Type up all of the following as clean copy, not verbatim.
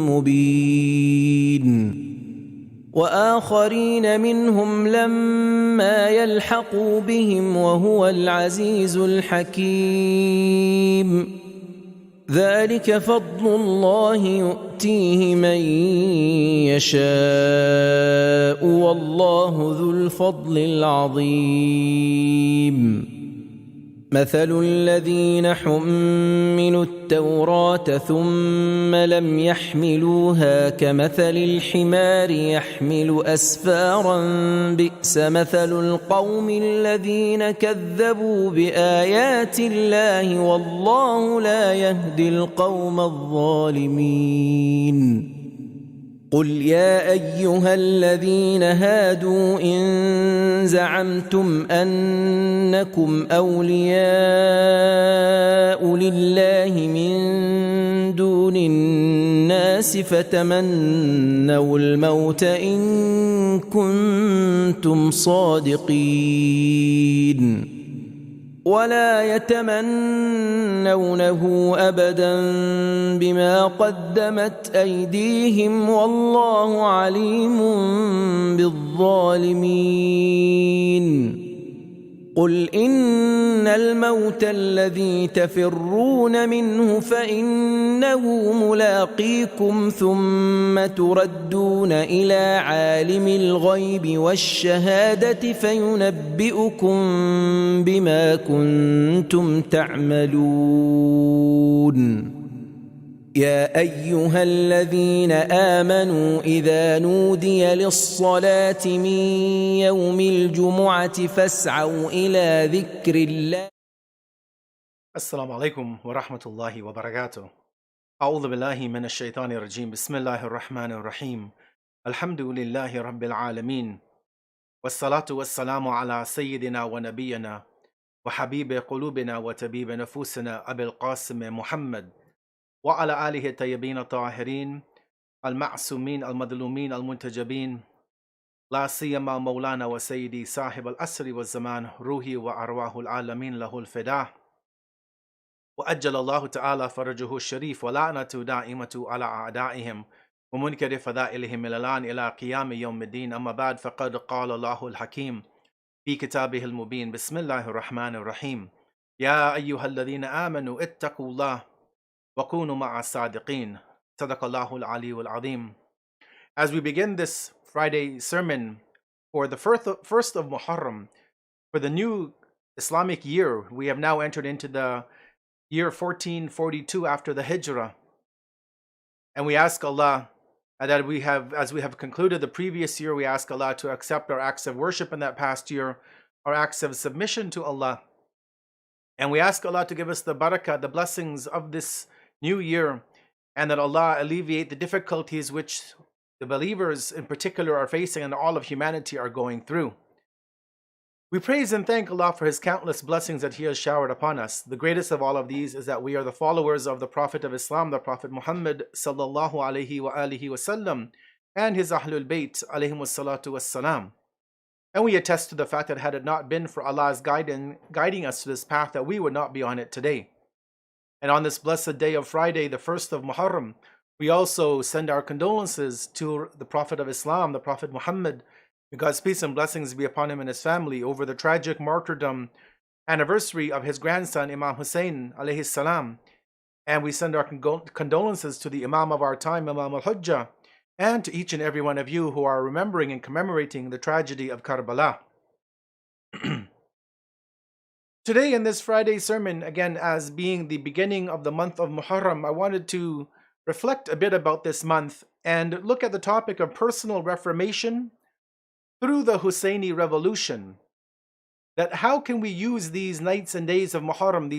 مبين وآخرين منهم لما يلحقوا بهم وهو العزيز الحكيم ذلك فضل الله يؤتيه من يشاء والله ذو الفضل العظيم مثل الذين حملوا التوراة ثم لم يحملوها كمثل الحمار يحمل أسفارا بئس مثل القوم الذين كذبوا بآيات الله والله لا يهدي القوم الظالمين قل يا أيها الذين هادوا إن زعمتم أنكم أولياء لله من دون الناس فتمنوا الموت إن كنتم صادقين ولا يتمنونه أبدا بما قدمت أيديهم والله عليم بالظالمين قل إن الموت الذي تفرون منه فإنه ملاقيكم ثم تردون إلى عالم الغيب والشهادة فينبئكم بما كنتم تعملون يا أيها الذين آمنوا إذا نودي للصلاة من يوم الجمعة فاسعوا إلى ذكر الله. السلام عليكم ورحمة الله وبركاته. أعوذ بالله من الشيطان الرجيم. بسم الله الرحمن الرحيم. الحمد لله رب العالمين والصلاة والسلام على سيدنا ونبينا وحبيب قلوبنا وطبيب نفوسنا أبي القاسم محمد وعلى آله الطيبين الطاهرين المعصومين المظلومين المنتجبين لا سيما مولانا وسيدي صاحب العصر والزمان روحي وأرواح العالمين له الفداء وأجل الله تعالى فرجه الشريف ولعنة دائمة على أعدائهم ومنكر فضائلهم الآن إلى قيام يوم الدين. أما بعد فقد قال الله الحكيم في كتابه المبين. بسم الله الرحمن الرحيم. يا أيها الذين آمنوا اتقوا الله وَكُونُوا مَعَ الصَّادِقِينَ. Sadaqallahu al-Ali al-Azim. As we begin this Friday sermon for the first of Muharram, for the new Islamic year, we have now entered into the year 1442 after the Hijrah. And we ask Allah that as we have concluded the previous year, we ask Allah to accept our acts of worship in that past year, our acts of submission to Allah. And we ask Allah to give us the barakah, the blessings of this new year, and that Allah alleviate the difficulties which the believers in particular are facing and all of humanity are going through. We praise and thank Allah for His countless blessings that He has showered upon us. The greatest of all of these is that we are the followers of the Prophet of Islam, the Prophet Muhammad sallallahu alaihi wa alihi wasallam, and his Ahlul Bayt alayhim wassalatu wassalam. And we attest to the fact that had it not been for Allah's guiding us to this path, that we would not be on it today. And on this blessed day of Friday, the first of Muharram, we also send our condolences to the Prophet of Islam, the Prophet Muhammad. May God's peace and blessings be upon him and his family over the tragic martyrdom anniversary of his grandson, Imam Husayni alayhi salam. And we send our condolences to the Imam of our time, Imam al-Hujjah, and to each and every one of you who are remembering and commemorating the tragedy of Kerbala. Today in this Friday sermon, again as being the beginning of the month of Muharram, I wanted to reflect a bit about this month and look at the topic of personal reformation through the Husayni revolution. That how can we use these nights and days of Muharram,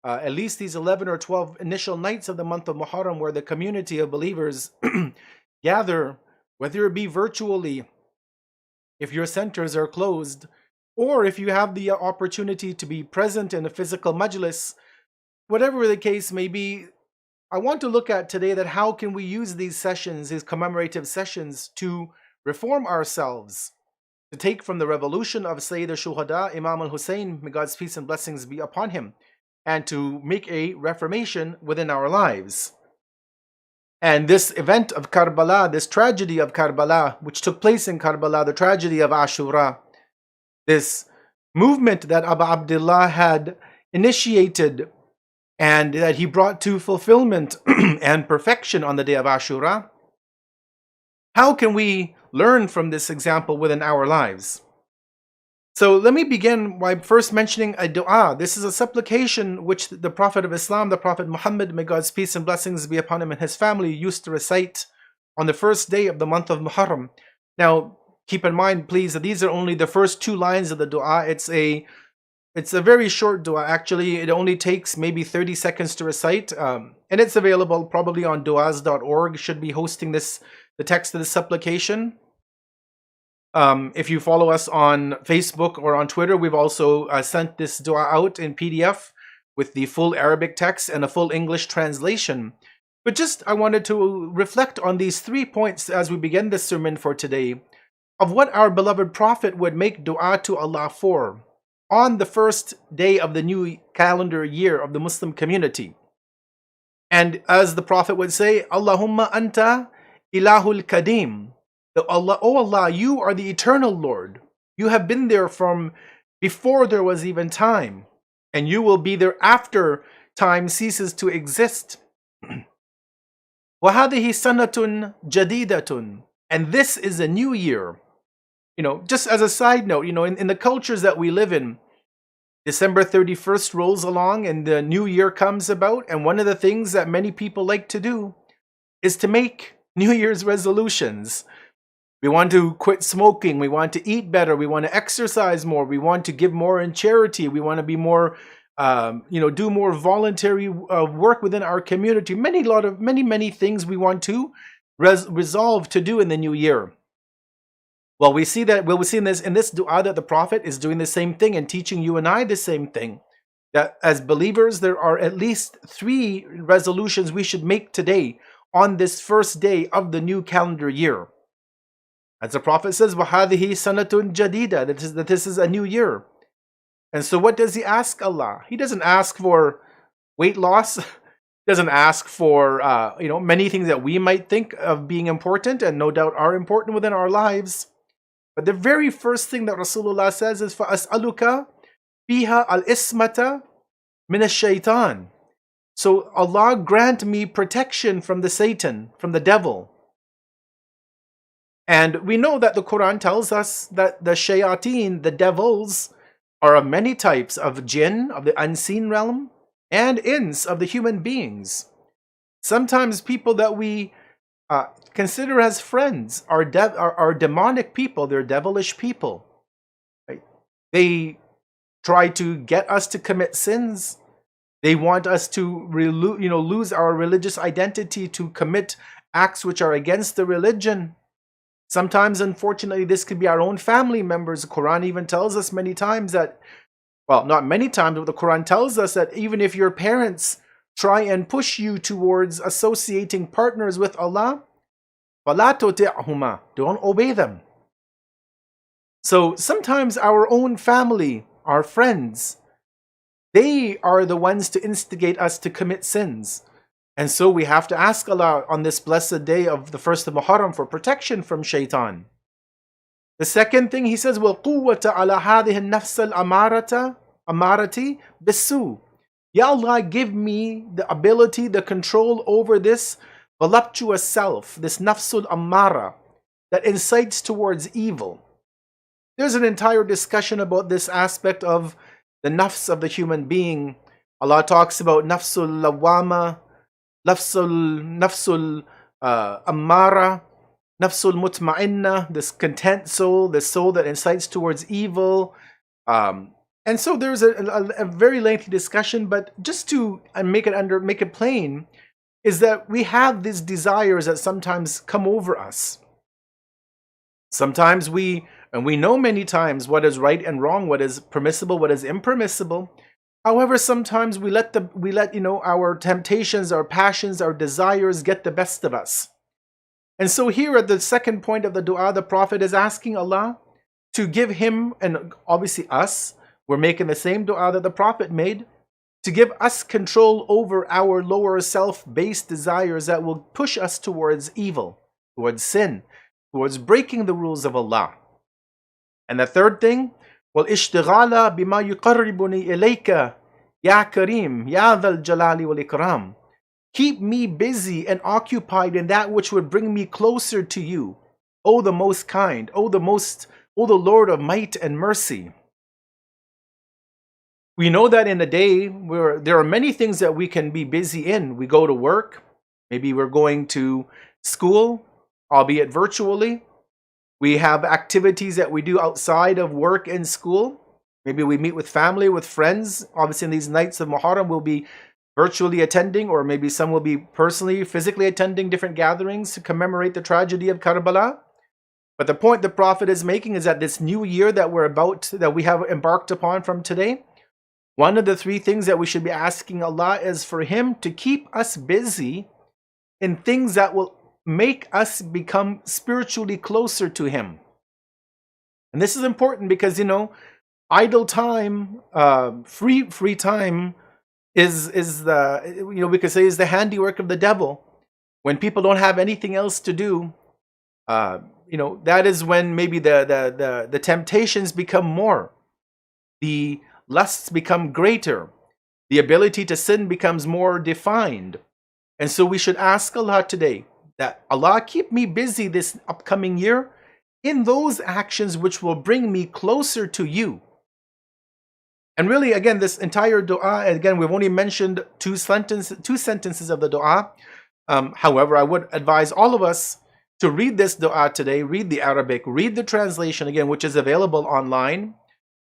at least these 11 or 12 initial nights of the month of Muharram, where the community of believers gather, whether it be virtually, if your centers are closed, or if you have the opportunity to be present in a physical majlis, whatever the case may be, I want to look at today that how can we use these sessions, these commemorative sessions, to reform ourselves, to take from the revolution of Sayyid al-Shuhada, Imam al-Hussein, may God's peace and blessings be upon him, and to make a reformation within our lives. And this event of Kerbala, this tragedy of Kerbala, which took place in Kerbala, the tragedy of Ashura, this movement that Abu Abdullah had initiated and that he brought to fulfillment and perfection on the day of Ashura, how can we learn from this example within our lives? So let me begin by first mentioning a dua. This is a supplication which the Prophet of Islam, the Prophet Muhammad, may God's peace and blessings be upon him and his family, used to recite on the first day of the month of Muharram. Now, keep in mind, please, that these are only the first two lines of the dua. It's a very short dua, actually. It only takes maybe 30 seconds to recite. And it's available probably on duas.org. Should be hosting the text of the supplication. If you follow us on Facebook or on Twitter, we've also sent this dua out in PDF with the full Arabic text and a full English translation. But just I wanted to reflect on these 3 points as we begin this sermon for today of what our beloved Prophet would make dua to Allah for on the first day of the new calendar year of the Muslim community. And as the Prophet would say, Allahumma anta ilahul kadim. Allah, oh Allah, you are the eternal Lord. You have been there from before there was even time, and you will be there after time ceases to exist. وَهَذِهِ سَنَةٌ جَدِيدَةٌ. And this is a new year. Just as a side note, in the cultures that we live in, December 31st rolls along and the new year comes about, and one of the things that many people like to do is to make New Year's resolutions. We want to quit smoking. We want to eat better. We want to exercise more. We want to give more in charity. We want to be more, do more voluntary work within our community. Many things we want to resolve to do in the new year. Well, we see in this dua that the Prophet is doing the same thing and teaching you and I the same thing. That as believers, there are at least 3 resolutions we should make today on this first day of the new calendar year. As the Prophet says, وَهَذِهِ سَنَةٌ جَدِيدَةٌ, that this is a new year. And so what does he ask Allah? He doesn't ask for weight loss. He doesn't ask for many things that we might think of being important and no doubt are important within our lives. But the very first thing that Rasulullah says is فَأَسْأَلُكَ فِيهَا الْإِسْمَةَ مِنَ الشَّيْطَانِ. So Allah grant me protection from the Satan, from the devil. And we know that the Quran tells us that the shayateen, the devils, are of many types, of jinn, of the unseen realm, and ins, of the human beings. Sometimes people that we consider as friends are demonic people, they're devilish people. Right? They try to get us to commit sins. They want us to lose our religious identity, to commit acts which are against the religion. Sometimes, unfortunately, this could be our own family members. The Quran even tells us many times that, well, not many times, but the Quran tells us that even if your parents try and push you towards associating partners with Allah, فَلَا تُطِعْهُمَا, don't obey them. So sometimes our own family, our friends, they are the ones to instigate us to commit sins. And so we have to ask Allah on this blessed day of the first of Muharram for protection from shaitan. The second thing he says, وَالْقُوَّةَ عَلَى هَذِهِ النَّفْسَ الْأَمَارَةِ بِالسُّوءِ. Ya Allah, give me the ability, the control over this voluptuous self, this nafsul amara, that incites towards evil. There's an entire discussion about this aspect of the nafs of the human being. Allah talks about nafsul lawama, nafsul ammara, nafsul mutma'inna, this content soul, this soul that incites towards evil. And so there's a very lengthy discussion, but just to make it plain, is that we have these desires that sometimes come over us. Sometimes we know many times what is right and wrong, what is permissible, what is impermissible. However, sometimes we let our temptations, our passions, our desires get the best of us. And so here at the second point of the dua, the Prophet is asking Allah to give him, and obviously us, we're making the same dua that the Prophet made, to give us control over our lower self-based desires that will push us towards evil, towards sin, towards breaking the rules of Allah. And the third thing, وَالْإِشْتِغَالَ بِمَا يُقَرِّبُنِي إِلَيْكَ يَا كَرِيمٌ يَا ذَا الْجَلَالِ وَالْإِكْرَامِ. Keep me busy and occupied in that which would bring me closer to you, O the most kind, O the Lord of might and mercy. We know that in a day where there are many things that we can be busy in. We go to work, maybe we're going to school, albeit virtually. We have activities that we do outside of work and school. Maybe we meet with family, with friends. Obviously, in these nights of Muharram, we'll be virtually attending, or maybe some will be personally, physically attending different gatherings to commemorate the tragedy of Kerbala. But the point the Prophet is making is that this new year that we have embarked upon from today, one of the three things that we should be asking Allah is for Him to keep us busy in things that will make us become spiritually closer to Him. And this is important because, idle time, free time is the, we could say is the handiwork of the devil. When people don't have anything else to do, that is when maybe the temptations become more, the lusts become greater, the ability to sin becomes more defined. And so we should ask Allah today that Allah keep me busy this upcoming year in those actions which will bring me closer to you. And really, again, this entire dua, again, we've only mentioned two sentences of the dua. However, I would advise all of us to read this dua today, read the Arabic, read the translation again, which is available online,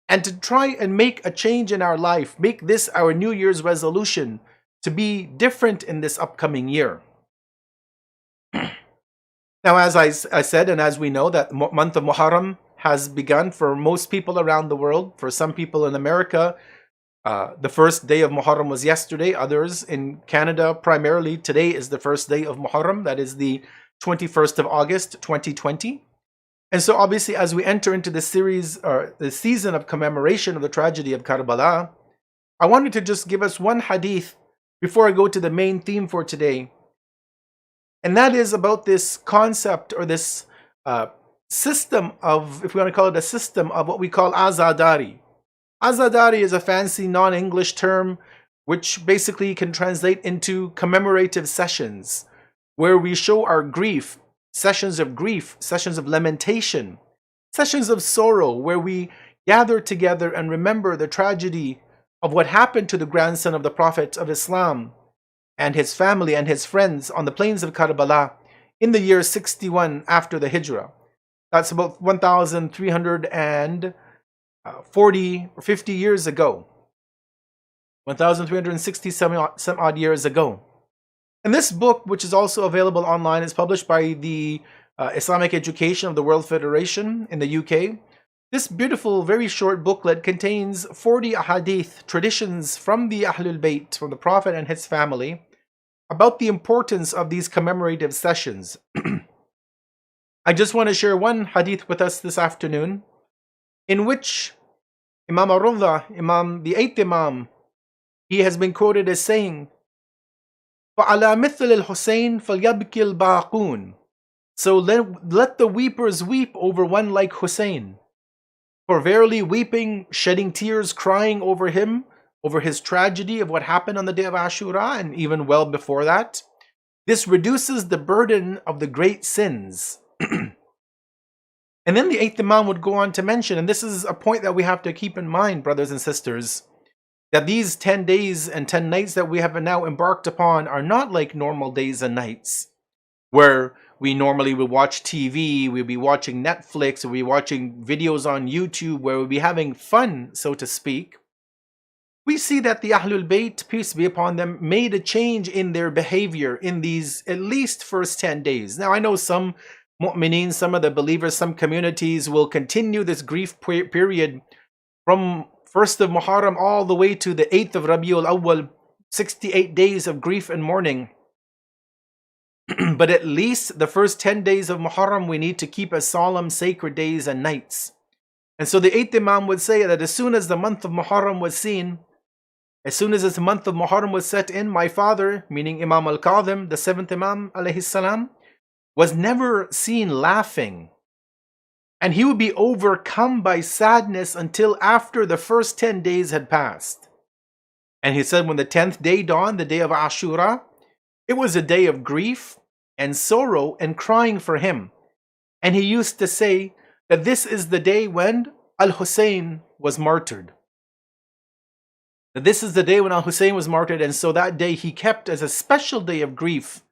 and to try and make a change in our life, make this our New Year's resolution to be different in this upcoming year. Now, as I said, and as we know, that month of Muharram has begun for most people around the world. For some people in America, the first day of Muharram was yesterday. Others in Canada, primarily, today is the first day of Muharram. That is the 21st of August, 2020. And so obviously, as we enter into the series, or the season of commemoration of the tragedy of Kerbala, I wanted to just give us one hadith before I go to the main theme for today. And that is about this concept, or this system of, if we want to call it a system, of what we call Azadari. Azadari is a fancy non-English term which basically can translate into commemorative sessions, where we show our grief, sessions of lamentation, sessions of sorrow, where we gather together and remember the tragedy of what happened to the grandson of the Prophet of Islam and his family and his friends on the plains of Kerbala in the year 61 after the Hijrah. That's about 1,340 or 50 years ago. 1,360 some odd years ago. And this book, which is also available online, is published by the Islamic Education of the World Federation in the UK. This beautiful, very short booklet contains 40 ahadith, traditions from the Ahlul Bayt, from the Prophet and his family, about the importance of these commemorative sessions. I just want to share one hadith with us this afternoon, in which Imam Ar-Rawda, the 8th Imam, he has been quoted as saying, فَعَلَى مِثْلِ الْحُسَيْنِ فَلْيَبْكِ الْبَاقُونَ. So let the weepers weep over one like Hussein. For verily weeping, shedding tears, crying over him, over his tragedy of what happened on the day of Ashura, and even well before that, this reduces the burden of the great sins. And then the 8th Imam would go on to mention, and this is a point that we have to keep in mind, brothers and sisters, that these 10 days and 10 nights that we have now embarked upon are not like normal days and nights, where we normally would watch TV, we'd be watching Netflix, we'd be watching videos on YouTube, where we'd be having fun, so to speak. We see that the Ahlul Bayt, peace be upon them, made a change in their behavior in these at least first 10 days. Now, I know some mu'mineen, some of the believers, some communities will continue this grief period from 1st of Muharram all the way to the 8th of Rabiul Awwal, 68 days of grief and mourning. But at least the first 10 days of Muharram, we need to keep as solemn, sacred days and nights. And so the 8th Imam would say that as soon as the month of Muharram was seen, As soon as this month of Muharram was set in, my father, meaning Imam al-Kadhim, the 7th Imam alayhi salam, was never seen laughing. And he would be overcome by sadness until after the first 10 days had passed. And he said when the 10th day dawned, the day of Ashura, it was a day of grief and sorrow and crying for him. And he used to say that this is the day when Al-Husayn was martyred. That this is the day when Al-Husayn was martyred, and so that day he kept as a special day of grief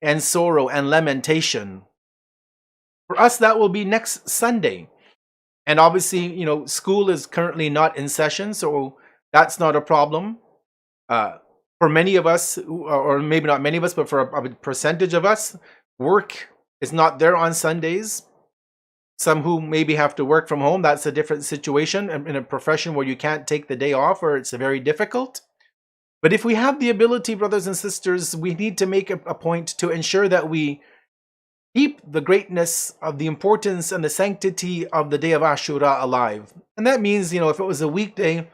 and sorrow and lamentation. For us, that will be next Sunday. And obviously, school is currently not in session, so that's not a problem. For many of us, or maybe not many of us, but for a percentage of us, work is not there on Sundays. Some who maybe have to work from home, that's a different situation in a profession where you can't take the day off or it's very difficult. But if we have the ability, brothers and sisters, we need to make a point to ensure that we keep the greatness of the importance and the sanctity of the day of Ashura alive. And that means, if it was a weekday,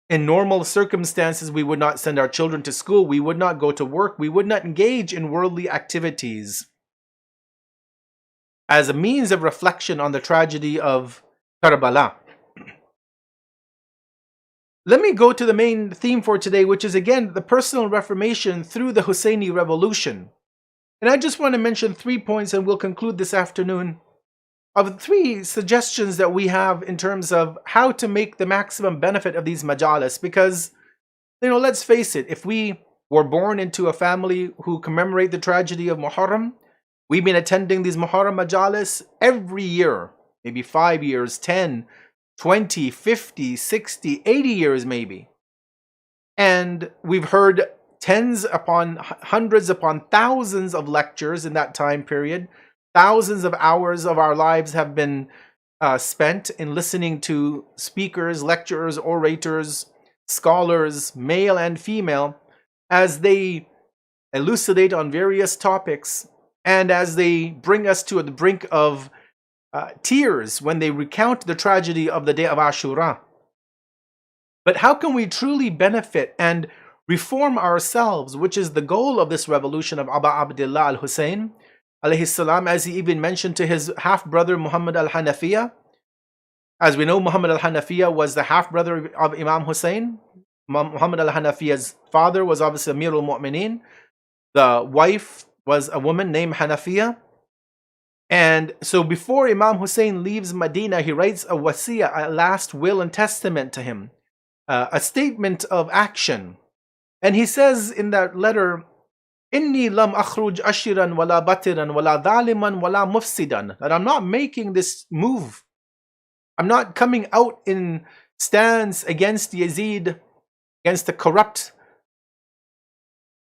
in normal circumstances, we would not send our children to school, we would not go to work, we would not engage in worldly activities as a means of reflection on the tragedy of Kerbala. Let me go to the main theme for today, which is again the personal reformation through the Husayni revolution. And I just want to mention 3 points, and we'll conclude this afternoon, of 3 suggestions that we have in terms of how to make the maximum benefit of these majalis. Because, let's face it, if we were born into a family who commemorate the tragedy of Muharram, we've been attending these Muharram majalis every year, maybe 5 years, 10, 20, 50, 60, 80 years maybe. And we've heard tens upon hundreds upon thousands of lectures in that time period. Thousands of hours of our lives have been spent in listening to speakers, lecturers, orators, scholars, male and female, as they elucidate on various topics and as they bring us to the brink of tears when they recount the tragedy of the day of Ashura. But how can we truly benefit and reform ourselves, which is the goal of this revolution of Aba Abdullah al-Husayn, alayhi salam, as he even mentioned to his half-brother Muhammad al-Hanafiya. As we know, Muhammad al-Hanafiya was the half-brother of Imam Hussein. Muhammad al-Hanafiya's father was obviously Amir al-Mu'mineen. The wife was a woman named Hanafiya. And so before Imam Hussein leaves Medina, he writes a wasiyah, a last will and testament to him, a statement of action. And he says in that letter, Inni lam akhruj ashiran wala batiran wala dhaliman wala mufsidan. That I'm not making this move. I'm not coming out in stance against Yazid, against the corrupt,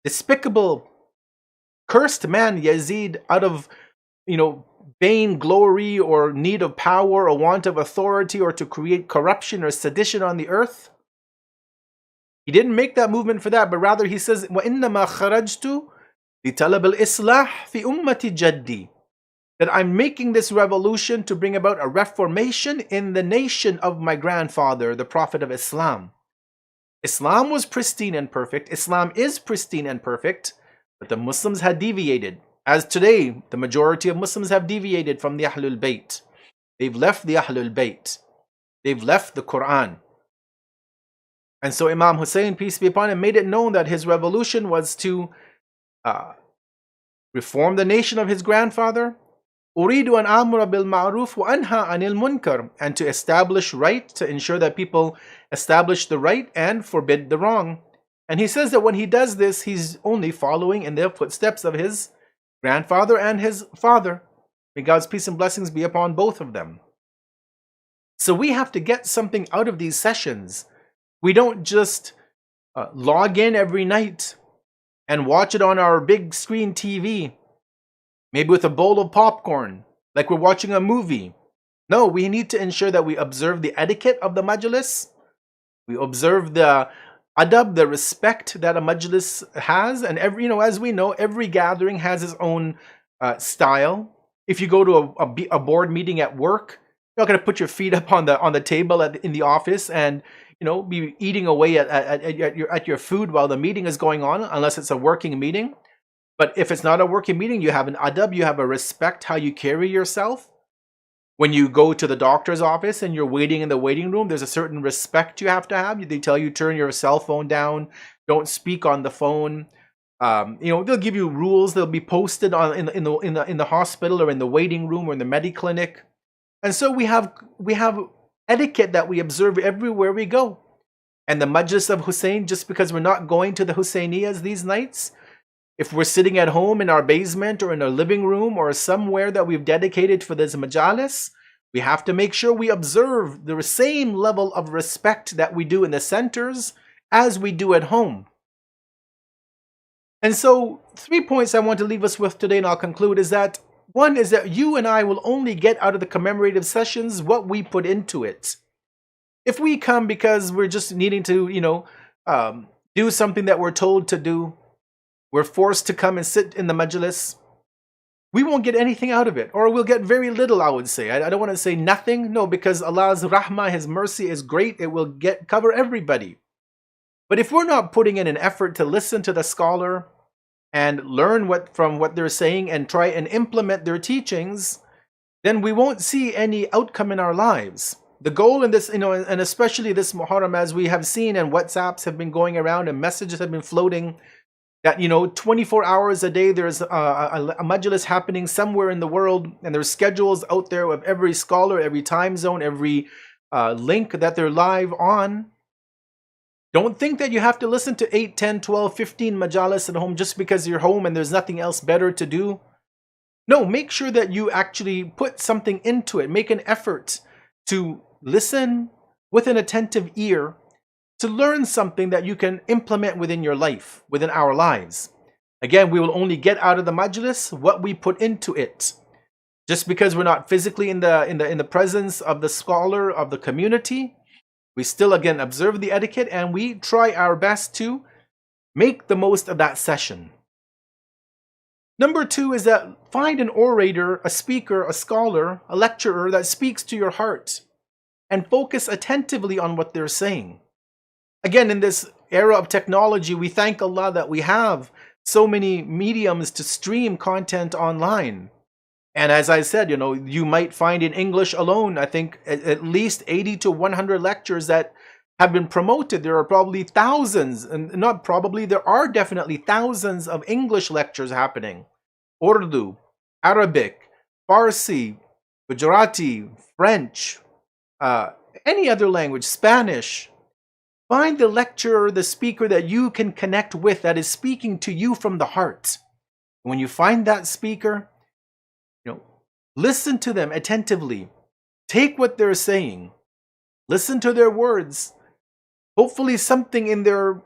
despicable, cursed man Yazid out of, vain glory or need of power or want of authority or to create corruption or sedition on the earth. He didn't make that movement for that, but rather he says, وَإِنَّمَا خَرَجْتُ لِطَلَبِ الْإِصْلَاحِ فِي أُمَّةِ جَدِّي. That I'm making this revolution to bring about a reformation in the nation of my grandfather, the Prophet of Islam. Islam was pristine and perfect. Islam is pristine and perfect, but the Muslims had deviated. As today, the majority of Muslims have deviated from the Ahlul Bayt. They've left the Ahlul Bayt. They've left the Quran. And so Imam Hussein, peace be upon him, made it known that his revolution was to reform the nation of his grandfather, Uridu an amura bil ma'ruf wa anha anil munkar, and to establish right, to ensure that people establish the right and forbid the wrong. And he says that when he does this, he's only following in the footsteps of his grandfather and his father. May God's peace and blessings be upon both of them. So we have to get something out of these sessions. We don't just log in every night and watch it on our big screen TV, maybe with a bowl of popcorn, like we're watching a movie. No, we need to ensure that we observe the etiquette of the majlis. We observe the adab, the respect that a majlis has. And as we know, every gathering has its own style. If you go to a board meeting at work, you're not going to put your feet up on the table in the office and be eating away at your food while the meeting is going on, unless it's a working meeting. But if it's not a working meeting, you have an adab, you have a respect how you carry yourself. When you go to the doctor's office and you're waiting in the waiting room, there's a certain respect you have to have. They tell you turn your cell phone down, don't speak on the phone. They'll give you rules. They'll be posted in the hospital or in the waiting room or in the mediclinic. And so we have etiquette that we observe everywhere we go. And the Majlis of Hussein, just because we're not going to the Husayniyas these nights, if we're sitting at home in our basement or in our living room or somewhere that we've dedicated for this majalis, we have to make sure we observe the same level of respect that we do in the centers as we do at home. And so 3 points I want to leave us with today, and I'll conclude, is that one is that you and I will only get out of the commemorative sessions what we put into it. If we come because we're just needing to, do something that we're told to do, we're forced to come and sit in the majlis, we won't get anything out of it, or we'll get very little, I would say. I don't want to say nothing, no, because Allah's rahmah, His mercy is great. It will cover everybody. But if we're not putting in an effort to listen to the scholar and learn from what they're saying and try and implement their teachings, then we won't see any outcome in our lives. The goal in this, and especially this Muharram, as we have seen, and WhatsApps have been going around and messages have been floating, that 24 hours a day there's a majlis happening somewhere in the world, and there's schedules out there of every scholar, every time zone, every link that they're live on. Don't think that you have to listen to 8, 10, 12, 15 majalis at home just because you're home and there's nothing else better to do. No, make sure that you actually put something into it. Make an effort to listen with an attentive ear, to learn something that you can implement within your life, within our lives. Again, we will only get out of the majlis what we put into it. Just because we're not physically in the presence of the scholar, of the community, we still again observe the etiquette and we try our best to make the most of that session. Number 2 is that find an orator, a speaker, a scholar, a lecturer that speaks to your heart and focus attentively on what they're saying. Again, in this era of technology, we thank Allah that we have so many mediums to stream content online. And as I said, you might find in English alone, I think at least 80 to 100 lectures that have been promoted. There are probably thousands, and not probably, there are definitely thousands of English lectures happening. Urdu, Arabic, Farsi, Gujarati, French, any other language, Spanish. Find the lecturer, the speaker that you can connect with, that is speaking to you from the heart. When you find that speaker, listen to them attentively. Take what they're saying. Listen to their words. Hopefully something in their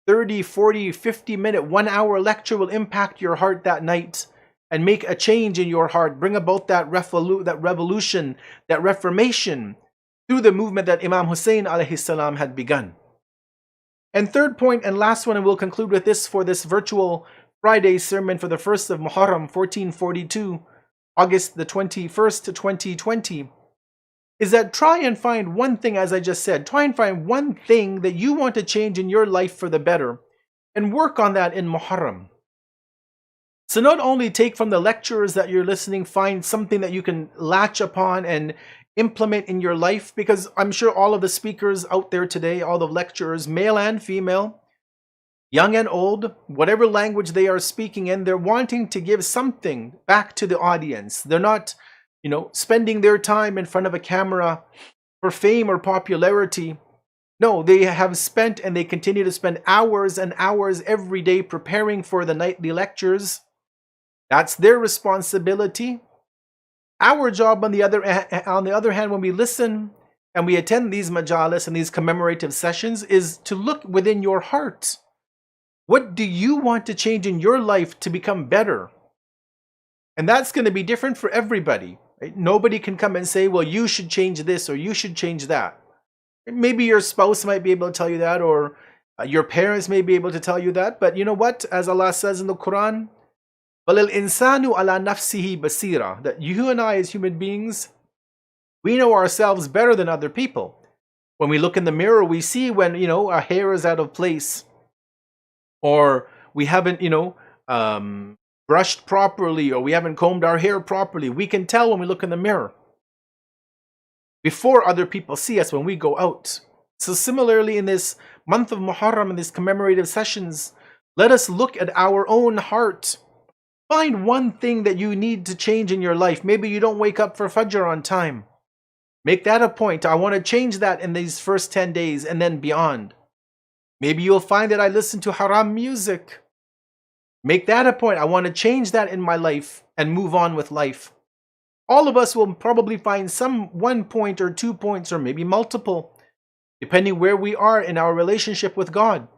30, 40, 50-minute, 1-hour lecture will impact your heart that night and make a change in your heart. Bring about that revolution, that reformation through the movement that Imam Hussein alayhi salam had begun. And third point and last one, and we'll conclude with this for this virtual Friday sermon for the 1st of Muharram, 1442, August the 21st, 2020, is that try and find one thing, as I just said, try and find one thing that you want to change in your life for the better and work on that in Muharram. So not only take from the lecturers that you're listening, find something that you can latch upon and implement in your life, because I'm sure all of the speakers out there today, all the lecturers, male and female, young and old, whatever language they are speaking in, they're wanting to give something back to the audience. They're not, spending their time in front of a camera for fame or popularity. No, they have spent and they continue to spend hours and hours every day preparing for the nightly lectures. That's their responsibility. Our job, on the other hand, when we listen and we attend these majalis and these commemorative sessions, is to look within your heart. What do you want to change in your life to become better? And that's going to be different for everybody. Right? Nobody can come and say, well, you should change this or you should change that. Maybe your spouse might be able to tell you that, or your parents may be able to tell you that. But you know what? As Allah says in the Quran, بَلِ الْإِنسَانُ عَلَى نَفْسِهِ بَصِيرًا, that you and I as human beings, we know ourselves better than other people. When we look in the mirror, we see when, our hair is out of place, or we haven't, brushed properly, or we haven't combed our hair properly. We can tell when we look in the mirror before other people see us when we go out. So similarly, in this month of Muharram, in these commemorative sessions, let us look at our own heart. Find one thing that you need to change in your life. Maybe you don't wake up for Fajr on time. Make that a point. I want to change that in these first 10 days and then beyond. Maybe you'll find that I listen to haram music. Make that a point. I want to change that in my life and move on with life. All of us will probably find some 1 point or 2 points, or maybe multiple, depending where we are in our relationship with God.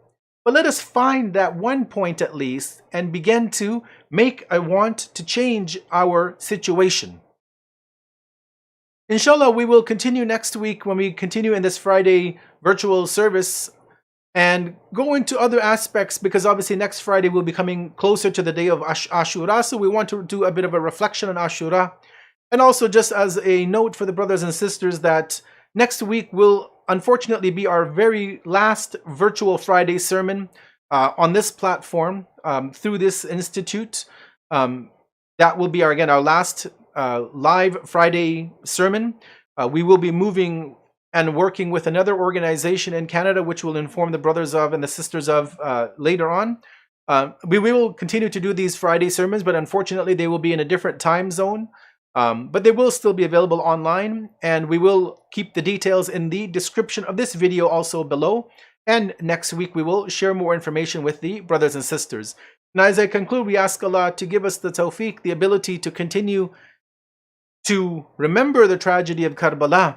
But let us find that 1 point at least and begin to make a want to change our situation. Inshallah, we will continue next week when we continue in this Friday virtual service and go into other aspects, because obviously next Friday will be coming closer to the day of Ashura. So we want to do a bit of a reflection on Ashura. And also, just as a note for the brothers and sisters, that next week will unfortunately be our very last virtual Friday sermon on this platform through this institute. That will be our last live Friday sermon. We will be moving and working with another organization in Canada, which will inform the brothers of and the sisters of later on. We will continue to do these Friday sermons, but unfortunately they will be in a different time zone. But they will still be available online, and we will keep the details in the description of this video also below. And next week we will share more information with the brothers and sisters. Now, as I conclude, we ask Allah to give us the tawfiq, the ability to continue to remember the tragedy of Kerbala.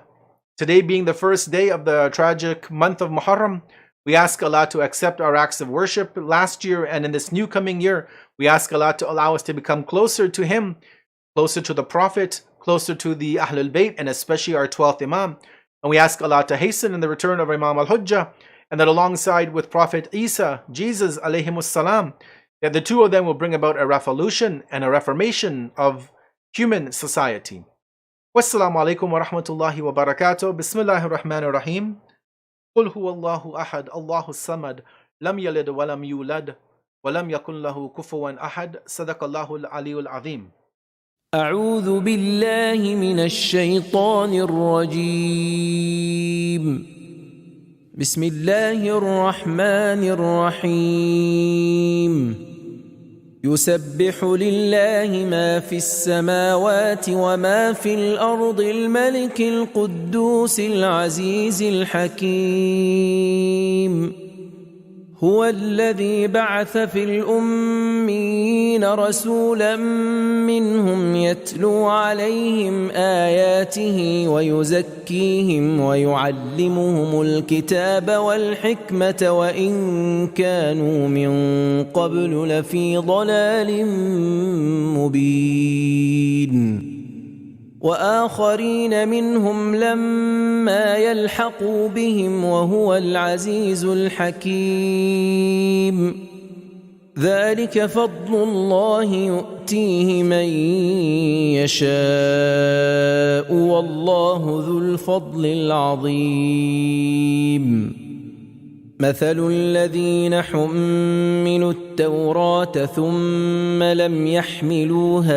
Today being the first day of the tragic month of Muharram, we ask Allah to accept our acts of worship last year, and in this new coming year, we ask Allah to allow us to become closer to Him, closer to the Prophet, closer to the Ahlul Bayt, and especially our 12th Imam. And we ask Allah to hasten in the return of Imam al-Hujjah, and that alongside with Prophet Isa, Jesus alayhimus salam, that the two of them will bring about a revolution and a reformation of human society. Wassalamu alaikum wa rahmatullahi wa barakatuh. Bismillahir Rahmanir Rahim. Qul huwallahu ahad, Allahu samad, lam yalid wa lam yulad, wa lam yakun lahu kufuwan ahad. Sadaqallahu al-aliyyul azim. أعوذ بالله من الشيطان الرجيم. بسم الله الرحمن الرحيم. يسبح لله ما في السماوات وما في الأرض الملك القدوس العزيز الحكيم. هو الذي بعث في الأميين رسولا منهم يتلو عليهم آياته ويزكيهم ويعلمهم الكتاب والحكمة وإن كانوا من قبل لفي ضلال مبين. وآخرين منهم لما يلحقوا بهم وهو العزيز الحكيم. ذلك فضل الله يؤتيه من يشاء والله ذو الفضل العظيم. مثل الذين حملوا التوراة ثم لم يحملوها